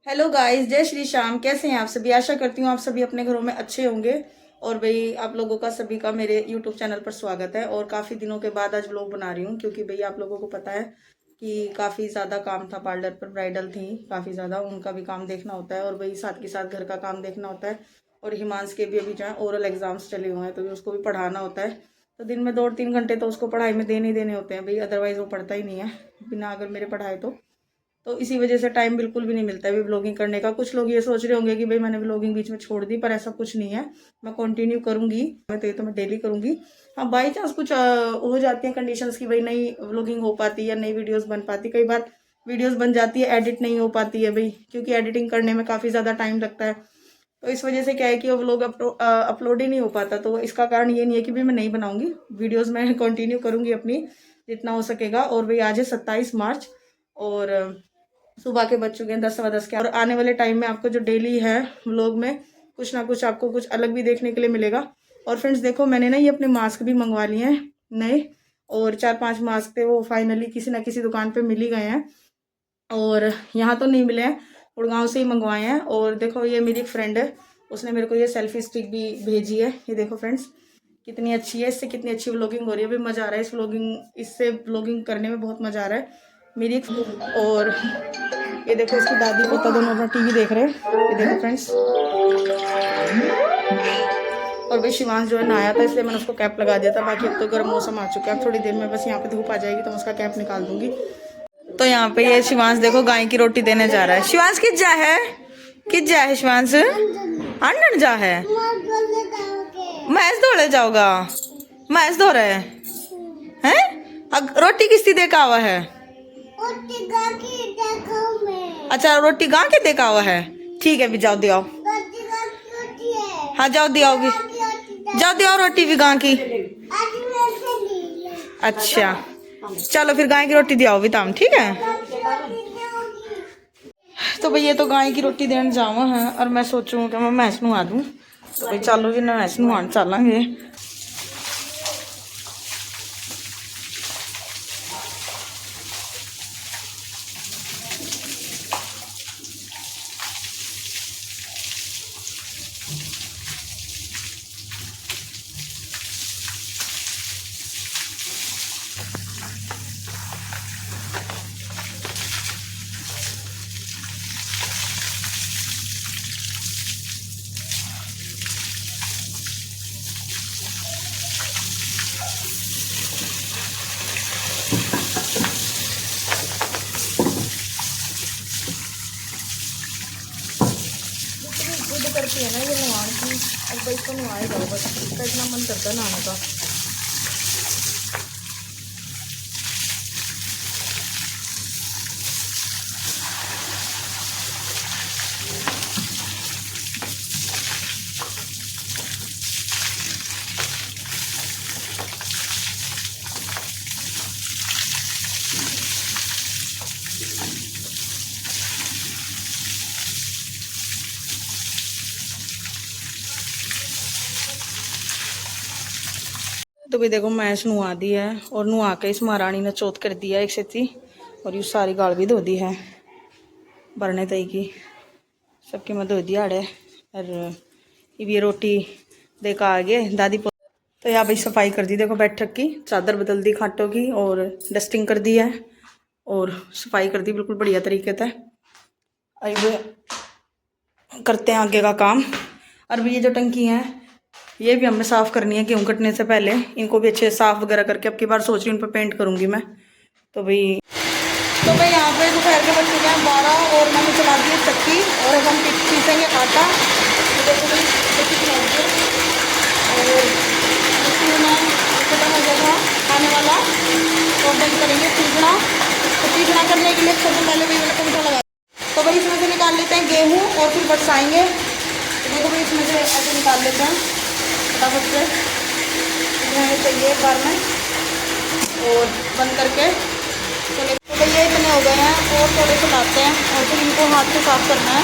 Hello guys, जय श्री श्याम। कैसे हैं आप सभी? आशा करती हूँ आप सभी अपने घरों में अच्छे होंगे। और भाई आप लोगों का सभी का मेरे यूट्यूब चैनल पर स्वागत है। और काफ़ी दिनों के बाद आज व्लॉग बना रही हूँ क्योंकि भाई आप लोगों को पता है कि काफ़ी ज़्यादा काम था। पार्लर पर ब्राइडल थी काफ़ी ज़्यादा, उनका भी काम देखना होता है और भाई साथ के साथ घर का काम देखना होता है। और हिमांश के भी अभी जो है ओरल एग्जाम्स चले हुए हैं तो उसको भी पढ़ाना होता है। तो दिन में 2-3 घंटे तो उसको पढ़ाई में देने ही देने होते हैं भाई, अदरवाइज़ वो पढ़ता ही नहीं है बिना अगर मेरे पढ़ाए तो इसी वजह से टाइम बिल्कुल भी नहीं मिलता है भी व्लॉगिंग करने का। कुछ लोग ये सोच रहे होंगे कि भाई मैंने व्लॉगिंग बीच में छोड़ दी, पर ऐसा कुछ नहीं है। मैं कंटिन्यू करूंगी, मैं तो ये तो मैं डेली करूंगी। हाँ, बाई चांस कुछ हो जाती हैं कंडीशंस की भाई नई व्लॉगिंग हो पाती है, नई वीडियोस बन पाती। कई बार वीडियोस बन जाती है, एडिट नहीं हो पाती है भाई, क्योंकि एडिटिंग करने में काफ़ी ज़्यादा टाइम लगता है। तो इस वजह से क्या है कि वो व्लॉग अपलोड ही नहीं हो पाता। तो इसका कारण ये नहीं है कि भाई मैं नहीं बनाऊंगी वीडियोज़, मैं कंटिन्यू करूंगी अपनी जितना हो सकेगा। और भाई आज है 27 मार्च और सुबह के बज चुके हैं 10 सवा 10 के। और आने वाले टाइम में आपको जो डेली है व्लॉग में कुछ ना कुछ आपको कुछ अलग भी देखने के लिए मिलेगा। और फ्रेंड्स देखो, मैंने ना ये अपने मास्क भी मंगवा लिए हैं नए, और 4-5 मास्क थे वो फाइनली किसी ना किसी दुकान पे मिल ही गए हैं। और यहाँ तो नहीं मिले हैं, गुड़गांव से ही मंगवाए हैं। और देखो ये मेरी एक फ्रेंड है, उसने मेरे को ये सेल्फी स्टिक भी भेजी है। ये देखो फ्रेंड्स कितनी अच्छी है, इससे कितनी अच्छी व्लॉगिंग हो रही है। भी मज़ा आ रहा है इस व्लॉगिंग, इससे व्लॉगिंग करने में बहुत मज़ा आ रहा है मेरी एक। और ये देखो इसकी दादी पोता दोनों अपना टीवी देख रहे हैं, ये देखो फ्रेंड्स। और भाई शिवांश जो है नहाया था इसलिए मैंने उसको कैप लगा दिया था। बाकी अब तो गर्म मौसम आ चुका है, थोड़ी देर में बस यहाँ पे धूप आ जाएगी तो मैं उसका कैप निकाल दूंगी। तो यहाँ पे ये शिवांश देखो गाय की रोटी देने जा रहा है। शिवांश किस जा है, किस जा है शिवांश? अंडन जा है। मैच दौड़े जाओगा, मैच दौड़े हैं। रोटी किसकी देखा हुआ है? अच्छा रोटी गां के देखा हुआ है। ठीक है भी जाओ दे आओ। हाँ जाओ दे आओ भी, जाओ दे आओ रोटी भी गां की। अच्छा चलो फिर गाय की रोटी दे आओ भी ताम, ठीक है। तो भाई ये तो गाय की रोटी देने जावा है और मैं सोचूं कि मैं मैच नुआ दूं। तो भाई चलो भी मैच नुआन चलेंगे। करती है ना ये नहान की, अब भाई इसको नहाएगा बस, इसका इतना मन करता है नहाने का। तो भी देखो मैच नुआ दी है और नुआ के इस महारानी ने चौथ कर दिया एक सेती। और ये सारी गाल भी धो दी है भरने तई की, सबकी मैं धो दिया है। और ये रोटी देखा आगे दादी तो यहाँ भाई सफाई कर दी, देखो बैठक की चादर बदल दी खाटों की और डस्टिंग कर दी है और सफाई कर दी बिल्कुल बढ़िया तरीके से। अब करते हैं आगे का काम। और भी ये जो टंकी है ये भी हमें साफ़ करनी है गेहूँ कटने से पहले, इनको भी अच्छे साफ़ वगैरह करके अब की बार सोच रही हूँ उन पर पेंट करूँगी मैं। तो भाई यहाँ पे दोपहर के बज चुके हैं 12 और मैंने चला दी है चक्की और अब हम पीसेंगे आटा। और खत्म हो जाएगा खाने वाला तो बंद करेंगे पीसना। तो पीसना करने के लिए सबसे पहले भी पंखा लगा, तो भाई इसमें से निकाल लेते हैं गेहूँ और फिर बरसाएंगे। तो देखो भाई इसमें से ऐसे निकाल लेते हैं फटाफट से, हमें चाहिए एक बार में और बंद करके। तो भैया इतने हो गए हैं और थोड़े से लाते हैं और फिर इनको हाथ से साफ करना है।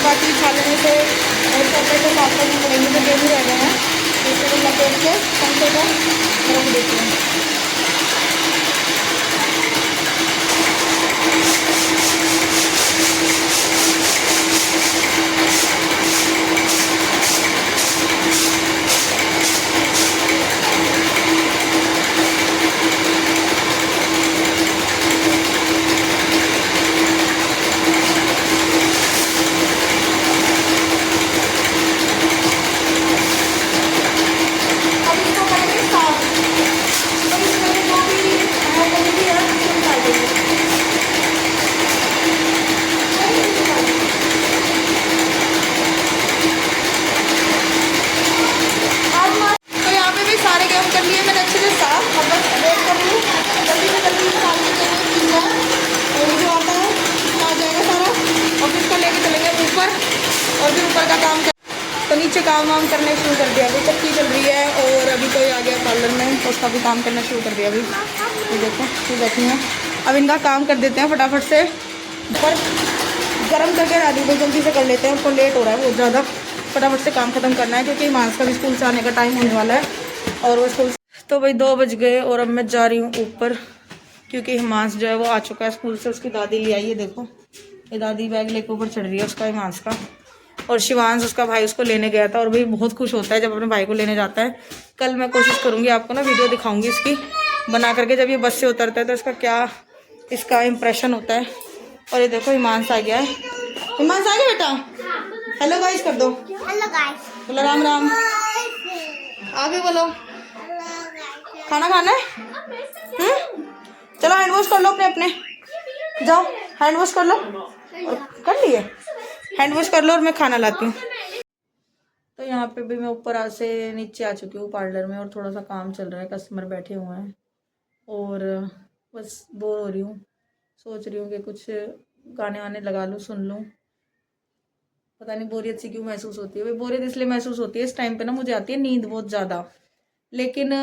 बाकी छालने से और छोटे से पापड़ भी पड़ेंगे तो गेहूँ रह गए हैं, इसको लपेट के कम से कम रख देते हैं। और भी ऊपर का काम तो नीचे काम वाम करने शुरू कर दिया। अभी चक्की चल रही है और अभी कोई आ गया पार्लर में तो उसका भी काम करना शुरू कर दिया। अभी ये देखो ये बैठी हैं, अब इनका काम कर देते हैं फटाफट से। पर गर्म करके डाली भाई जल्दी से कर लेते हैं, उनको लेट हो रहा है बहुत ज़्यादा, फटाफट से काम ख़त्म करना है क्योंकि हिमांश का भी स्कूल से आने का टाइम होने वाला है। और वो स्कूल तो भाई 2 बज गए और अब मैं जा रही हूँ ऊपर क्योंकि हिमांश जो है वो आ चुका है स्कूल से। उसकी दादी ले आई है, देखो ये दादी बैग लेकर ऊपर चढ़ रही है उसका, हिमांश का। और शिवांश उसका भाई उसको लेने गया था और भाई बहुत खुश होता है जब अपने भाई को लेने जाता है। कल मैं कोशिश करूँगी आपको ना वीडियो दिखाऊंगी इसकी बना करके जब ये बस से उतरता है तो इसका क्या इसका इम्प्रेशन होता है। और ये देखो हिमांश आ गया है। हिमांश आ गया बेटा, हेलो गाइस कर दो, हेलो गाइस बोलो, राम राम, आगे बोलो, खाना खाना है? चलो हैंड वॉश कर लो अपने अपने, जाओ हैंड वॉश कर लो। और कर लिए हैंड वॉश कर लो और मैं खाना लाती हूँ। तो यहाँ पे भी मैं ऊपर से नीचे आ चुकी हूँ पार्लर में और थोड़ा सा काम चल रहा है, कस्टमर बैठे हुए हैं और बस बोर हो रही हूँ। सोच रही हूँ कि कुछ गाने वाने लगा लूँ, सुन लूँ। पता नहीं बोरियत सी क्यों महसूस होती है। भाई बोरियत इसलिए महसूस होती है इस टाइम पे ना मुझे आती है नींद बहुत ज़्यादा, लेकिन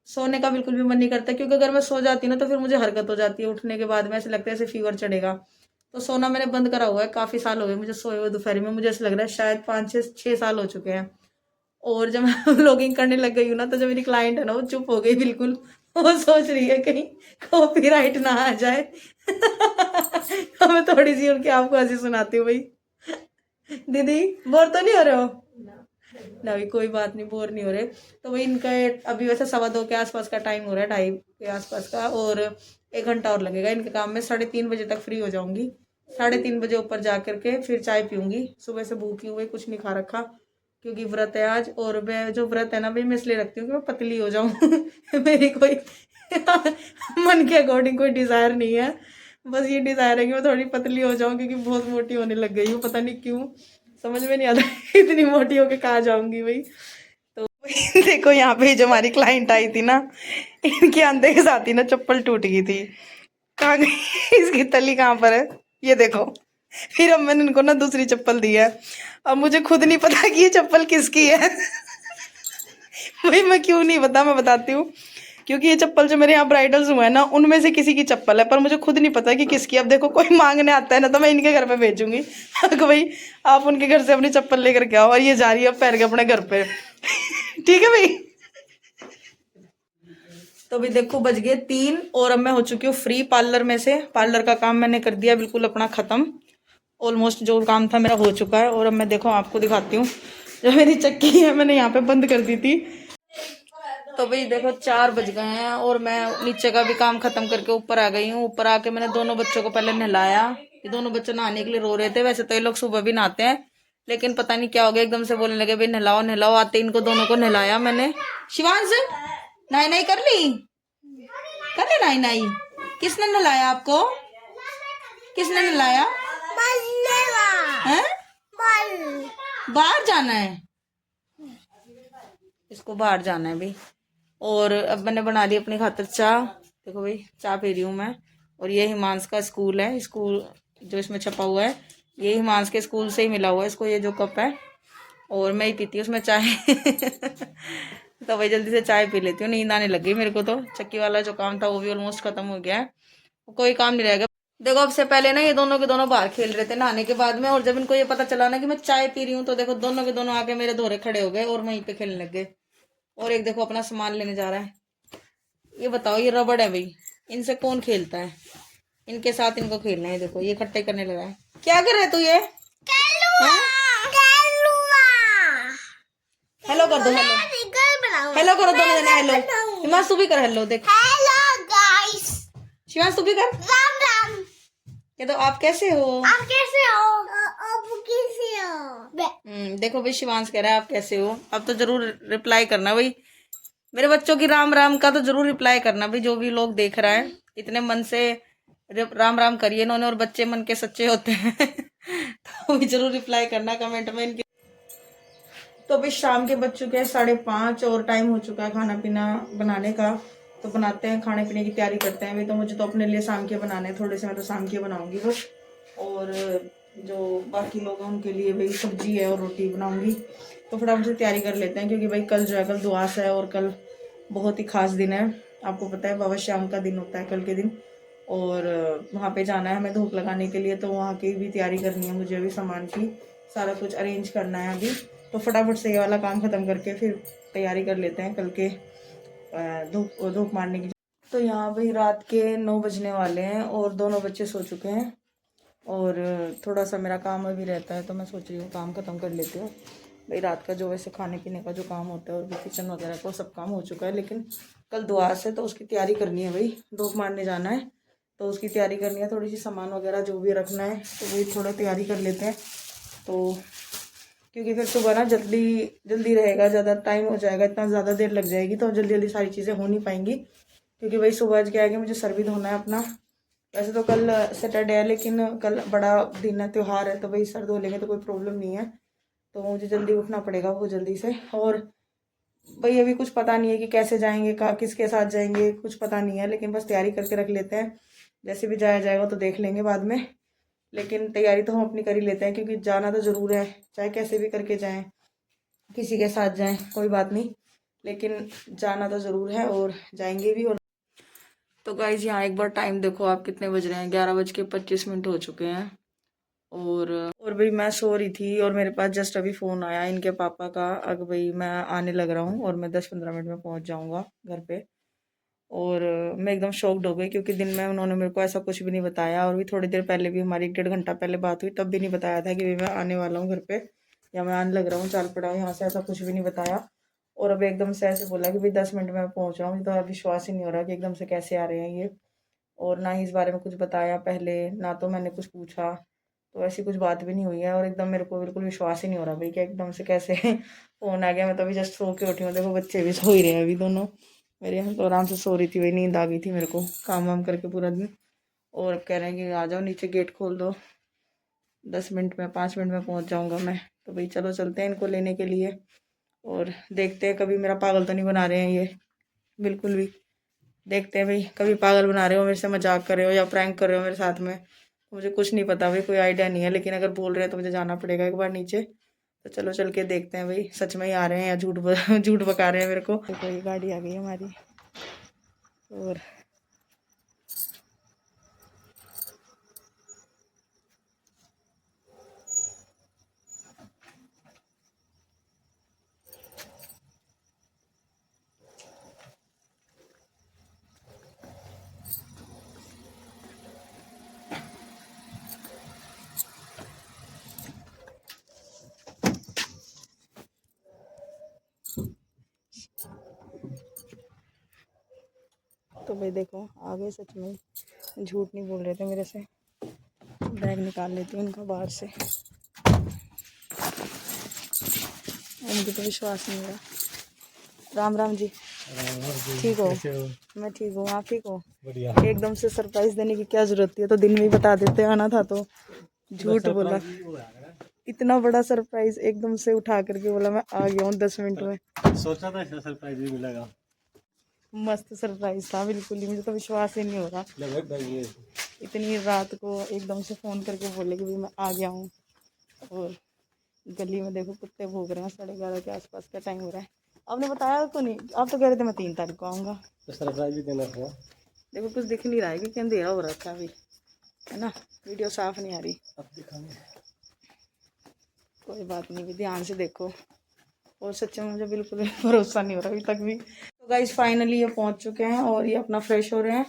सोने का बिल्कुल भी मन नहीं करता क्योंकि अगर मैं सो जाती ना तो फिर मुझे हरकत हो जाती है। उठने के बाद में ऐसे लगता है ऐसे फीवर चढ़ेगा। तो सोना मैंने बंद करा हुआ है, काफ़ी साल हो गए मुझे सोए हुए दोपहर में। मुझे ऐसा लग रहा है शायद 5-6 साल हो चुके हैं। और जब मैं व्लॉगिंग करने लग गई हूँ ना तो जो मेरी क्लाइंट है ना वो चुप हो गई बिल्कुल। वो सोच रही है कहीं कॉपीराइट ना आ जाए। तो मैं थोड़ी सी उनकी आपको हंसी सुनाती हूँ। भाई दीदी बोर तो नहीं हो रहे हो ना? भी कोई बात नहीं, बोर नहीं हो रहे। तो वही इनका अभी वैसे 2:15 के आसपास का टाइम हो रहा है, 2:30 के आसपास का, और 1 घंटा और लगेगा इनके काम में। 3:30 बजे तक फ्री हो जाऊंगी। 3:30 बजे ऊपर जा करके फिर चाय पीऊँगी। सुबह से भूखी हुई, कुछ नहीं खा रखा क्योंकि व्रत है आज। और मैं जो व्रत है ना भाई मैं इसलिए रखती हूँ कि मैं पतली हो जाऊँ। मेरी कोई मन के अकॉर्डिंग कोई डिज़ायर नहीं है, बस ये डिज़ायर है कि मैं थोड़ी पतली हो जाऊँ क्योंकि बहुत मोटी होने लग गई हूँ। पता नहीं क्यों, समझ में नहीं आता इतनी मोटी होके कहाँ जाऊंगी भाई। तो देखो यहाँ पे जो हमारी क्लाइंट आई थी ना, इनके आंधे के साथ ही ना चप्पल टूट गई थी। कहाँ गई इसकी तली कहाँ पर है ये देखो। फिर अब मैंने इनको ना दूसरी चप्पल दी है। अब मुझे खुद नहीं पता कि ये चप्पल किसकी है। भाई मैं क्यों नहीं पता, मैं बताती हूँ। क्योंकि ये चप्पल जो मेरे यहाँ ब्राइडल्स हुए हैं ना उनमें से किसी की चप्पल है, पर मुझे खुद नहीं पता कि किसकी। अब देखो कोई मांगने आता है ना तो मैं इनके घर पे भेजूंगी कि भाई आप उनके घर से अपनी चप्पल लेकर के आओ। और ये जा रही है पैर के अपने घर पे। ठीक है भाई। तो अभी देखो बज गए 3 और अब मैं हो चुकी हूँ फ्री पार्लर में से। पार्लर का काम मैंने कर दिया बिल्कुल अपना ख़त्म, ऑलमोस्ट जो काम था मेरा हो चुका है। और अब मैं देखो आपको दिखाती हूँ जो मेरी चक्की है मैंने यहाँ पे बंद कर दी थी। तो भाई देखो 4 बज गए हैं और मैं नीचे का भी काम खत्म करके ऊपर आ गई हूँ। ऊपर आके मैंने दोनों बच्चों को पहले नहलाया। ये दोनों बच्चे नहाने के लिए रो रहे थे, वैसे तो ये लोग सुबह भी नहाते हैं लेकिन पता नहीं क्या हो गया एकदम से बोलने लगे भाई नहलाओ नहलाओ। आते इनको दोनों को नहलाया मैंने। शिवांश नाई नाई कर ली नाई नाई। किसने नहलाया आपको? किसने नहलाया? बाहर जाना है, इसको बाहर जाना है भाई। और अब मैंने बना ली अपनी खातिर चाय। देखो भाई चाय पी रही हूँ मैं। और ये हिमांश का स्कूल है, स्कूल जो इसमें छपा हुआ है ये हिमांश के स्कूल से ही मिला हुआ है इसको, ये जो कप है। और मैं ही पीती हूँ उसमें चाय। तो भाई जल्दी से चाय पी लेती हूँ, नींद आने लग गई मेरे को। तो चक्की वाला जो काम था वो भी ऑलमोस्ट खत्म हो गया है, कोई काम नहीं रहेगा। देखो अब से पहले ना ये दोनों के दोनों बाहर खेल रहे थे नहाने के बाद में, और जब इनको ये पता चला ना कि मैं चाय पी रही हूँ तो देखो दोनों के दोनों आके मेरे दोहरे खड़े हो गए और वहीं पे खेलने लग गए। और एक देखो अपना सामान लेने जा रहा है। ये बताओ, ये रबड़ है भाई, इनसे कौन खेलता है? इनके साथ इनको खेलना है। देखो ये इकट्ठे करने लगा है। क्या कर रहा है तू ये? हेलो कर दो, हेलो हेलो करो दोनों जने, हेलो। हिमांशु तू भी कर हेलो, देख। Hello guys. शिवांश तू भी कर। राम राम। ये तो आप कैसे हो? आप कैसे हो? आप कैसे हो? देखो भाई शिवांश कह रहा है आप कैसे हो। अब तो जरूर रिप्लाई करना भाई, मेरे बच्चों की राम राम का तो जरूर रिप्लाई करना भाई। जो भी लोग देख रहा है इतने मन से राम राम करिए इन्होंने, और बच्चे मन के सच्चे होते हैं तो भी जरूर रिप्लाई करना कमेंट में इनके। तो अभी शाम के बज चुके हैं 5:30 और टाइम हो चुका है खाना पीना बनाने का। तो बनाते हैं, खाने पीने की तैयारी करते हैं। अभी तो मुझे तो अपने लिए शाम के बनाने हैं थोड़े से, मैं तो शाम के बनाऊंगी बस। और जो बाकी लोग हैं उनके लिए भाई सब्जी है और रोटी बनाऊंगी। तो फटाफट से तैयारी कर लेते हैं, क्योंकि भाई कल जो है, कल दुआस है और कल बहुत ही खास दिन है। आपको पता है बाबा श्याम का दिन होता है कल के दिन, और वहाँ पे जाना है हमें धूप लगाने के लिए। तो वहाँ की भी तैयारी करनी है मुझे, अभी सामान की सारा कुछ अरेंज करना है अभी। तो फटाफट से ये वाला काम ख़त्म करके फिर तैयारी कर लेते हैं कल के धूप मारने की। तो यहाँ भाई रात के 9 बजने वाले हैं और दोनों बच्चे सो चुके हैं। और थोड़ा सा मेरा काम अभी रहता है, तो मैं सोच रही हूँ काम ख़त्म कर लेती हूँ भाई। रात का जो वैसे खाने पीने का जो काम होता है और भी किचन वगैरह का सब काम हो चुका है, लेकिन कल दुआस है तो उसकी तैयारी करनी है भाई। धूप मारने जाना है तो उसकी तैयारी करनी है, थोड़ी सी सामान वगैरह जो भी रखना है तो वही थोड़ा तैयारी कर लेते हैं। तो क्योंकि फिर सुबह ना जल्दी जल्दी रहेगा, ज़्यादा टाइम हो जाएगा, इतना ज़्यादा देर लग जाएगी तो जल्दी जल्दी सारी चीज़ें हो नहीं पाएंगी। क्योंकि भाई सुबह क्या है कि मुझे सर भी धोना है अपना। वैसे तो कल सैटरडे है, लेकिन कल बड़ा दिन है, त्यौहार है, तो भाई सर धो लेंगे तो कोई प्रॉब्लम नहीं है। तो मुझे जल्दी उठना पड़ेगा वो जल्दी से। और भाई अभी कुछ पता नहीं है कि कैसे जाएंगे, कहाँ किसके साथ जाएंगे, कुछ पता नहीं है, लेकिन बस तैयारी करके रख लेते हैं। जैसे भी जाया जाएगा तो देख लेंगे बाद में, लेकिन तैयारी तो हम अपनी कर ही लेते हैं, क्योंकि जाना तो ज़रूर है, चाहे कैसे भी करके जाएं, किसी के साथ जाएं कोई बात नहीं, लेकिन जाना तो ज़रूर है और जाएंगे भी। और तो गाइज यहाँ एक बार टाइम देखो आप, कितने बज रहे हैं, 11:25 हो चुके हैं। और भाई मैं सो रही थी और मेरे पास जस्ट अभी फ़ोन आया इनके पापा का, अब भाई मैं आने लग रहा हूँ और मैं 10-15 मिनट में पहुँच जाऊँगा घर पे। और मैं एकदम शॉक्ड हो गई, क्योंकि दिन में उन्होंने मेरे को ऐसा कुछ भी नहीं बताया, और भी थोड़ी देर पहले भी हमारी 1-1.5 घंटा पहले बात हुई, तब भी नहीं बताया था कि भाई मैं आने वाला हूँ घर पे या मैं आने लग रहा हूँ, चाल पड़ा हूँ यहाँ से, ऐसा कुछ भी नहीं बताया। और अब एकदम से ऐसे बोला कि भाई 10 मिनट में पहुँच रहा हूँ, तो विश्वास ही नहीं हो रहा कि एकदम से कैसे आ रहे हैं ये। और ना ही इस बारे में कुछ बताया पहले, ना तो मैंने कुछ पूछा, तो ऐसी कुछ बात भी नहीं हुई है। और एकदम मेरे को बिल्कुल विश्वास ही नहीं हो रहा भाई कि एकदम से कैसे फ़ोन आ गया। मैं तो अभी जस्ट सो के उठी हूँ, देखो बच्चे भी सो ही रहे हैं अभी दोनों। मेरे यहाँ तो आराम से सो रही थी भाई, नींद आ गई थी मेरे को काम वाम करके पूरा दिन। और अब कह रहे हैं कि आ जाओ नीचे, गेट खोल दो, 10 मिनट में 5 मिनट में पहुँच जाऊँगा मैं। तो भाई चलो चलते हैं इनको लेने के लिए, और देखते हैं कभी मेरा पागल तो नहीं बना रहे हैं ये, बिल्कुल भी। देखते हैं भाई, कभी पागल बना रहे हो, मेरे से मजाक कर रहे हो या प्रैंक कर रहे हो मेरे साथ में, मुझे कुछ नहीं पता भाई, कोई आइडिया नहीं है। लेकिन अगर बोल रहे हैं तो मुझे जाना पड़ेगा एक बार नीचे। तो चलो चल के देखते हैं भाई सच में ही आ रहे हैं या झूठ बका रहे हैं मेरे को। देखो ये गाड़ी आ गई हमारी। और तो भाई देखो आ गए, सच में झूठ नहीं बोल रहे थे मेरे से। बैग निकाल लेती हूँ उनका बाहर से, मुझे तो विश्वास नहीं हो रहा। राम राम जी, ठीक हो? मैं ठीक हूँ, आप ठीक हो? एकदम से सरप्राइज देने की क्या जरूरत थी, तो दिन में ही बता देते, आना था तो। झूठ बोला, इतना बड़ा सरप्राइज एकदम से उठा करके बोला मैं आ गया हूँ 10 मिनट में। सोचा था ऐसा सरप्राइज भी मिलेगा। मस्त सरप्राइज था बिल्कुल ही, मुझे तो विश्वास ही नहीं हो रहा। इतनी रात को एकदम से फ़ोन करके बोले कि भाई मैं आ गया हूँ। और गली में देखो कुत्ते भौंक रहे हैं, 11:30 के आसपास का टाइम हो रहा है। आपने बताया तो नहीं, आप तो कह रहे थे मैं 3 तारीख को आऊँगा। तो सरप्राइज भी देना था। देखो कुछ दिख नहीं रहा है क्योंकि अंधेरा हो रहा था अभी। है ना, वीडियो साफ नहीं आ रही, अब दिखाएंगे। कोई बात नहीं, भी ध्यान से देखो। और सच्चे में मुझे बिल्कुल भी भरोसा नहीं हो रहा अभी तक भी। तो गाइज फाइनली ये पहुंच चुके हैं और ये अपना फ्रेश हो रहे हैं,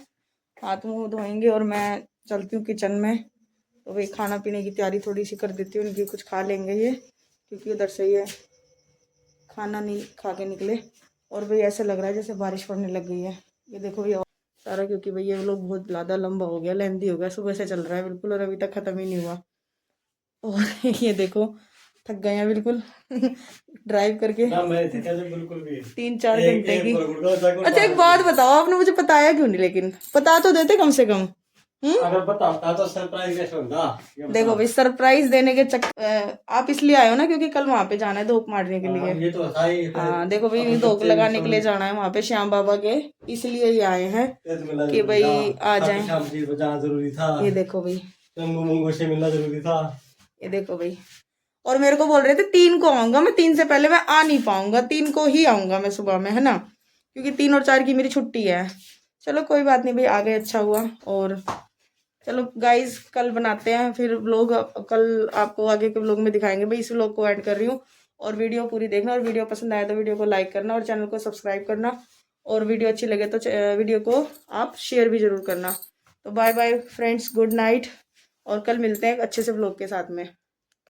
हाथ मुंह धोएंगे और मैं चलती हूँ किचन में। तो भाई खाना पीने की तैयारी थोड़ी सी कर देती हूँ उनकी, कुछ खा लेंगे ये, क्योंकि उधर से ये खाना नहीं खा के निकले। और भाई ऐसा लग रहा है जैसे बारिश पड़ने लग गई है। ये देखो भैया सारा, क्योंकि भाई ये लोग बहुत ज़्यादा लंबा हो गया, लेंथी हो गया, सुबह से चल रहा है बिल्कुल और अभी तक ख़त्म ही नहीं हुआ। और ये देखो थक गए हैं बिल्कुल ड्राइव करके ना मैं थे क्या बिल्कुल भी 3-4 एक घंटे की। एक अच्छा एक बात बताओ, आपने मुझे बताया क्यों नहीं? लेकिन बता तो देते कम से कम। अगर बताता तो सरप्राइज कैसे होता? देखो भाई सरप्राइज देने के चक्कर आप इसलिए आए हो ना, क्योंकि कल वहां पे जाना है धूप मारने के लिए। ये तो था ही। हाँ देखो भाई धूप लगाने के लिए जाना है वहां पे श्याम बाबा के, इसलिए ही आए हैं कि भाई आ जाएं। शाम जी बजाना जरूरी था। ये देखो भाई, मुंगो से मिलना जरूरी था। ये देखो भाई, और मेरे को बोल रहे थे 3 को आऊंगा मैं, 3 से पहले मैं आ नहीं पाऊंगा, 3 को ही आऊंगा मैं सुबह में, है ना, क्योंकि 3 और 4 की मेरी छुट्टी है। चलो कोई बात नहीं भाई, आ गए अच्छा हुआ। और चलो गाइज कल बनाते हैं फिर व्लॉग, कल आपको आगे के व्लॉग में दिखाएंगे भाई। इस व्लॉग को ऐड कर रही हूँ और वीडियो पूरी देखना, और वीडियो पसंद आए तो वीडियो को लाइक करना और चैनल को सब्सक्राइब करना, और वीडियो अच्छी लगे तो वीडियो को आप शेयर भी जरूर करना। तो bye bye friends, good night, और कल मिलते हैं एक अच्छे से व्लॉग के साथ में।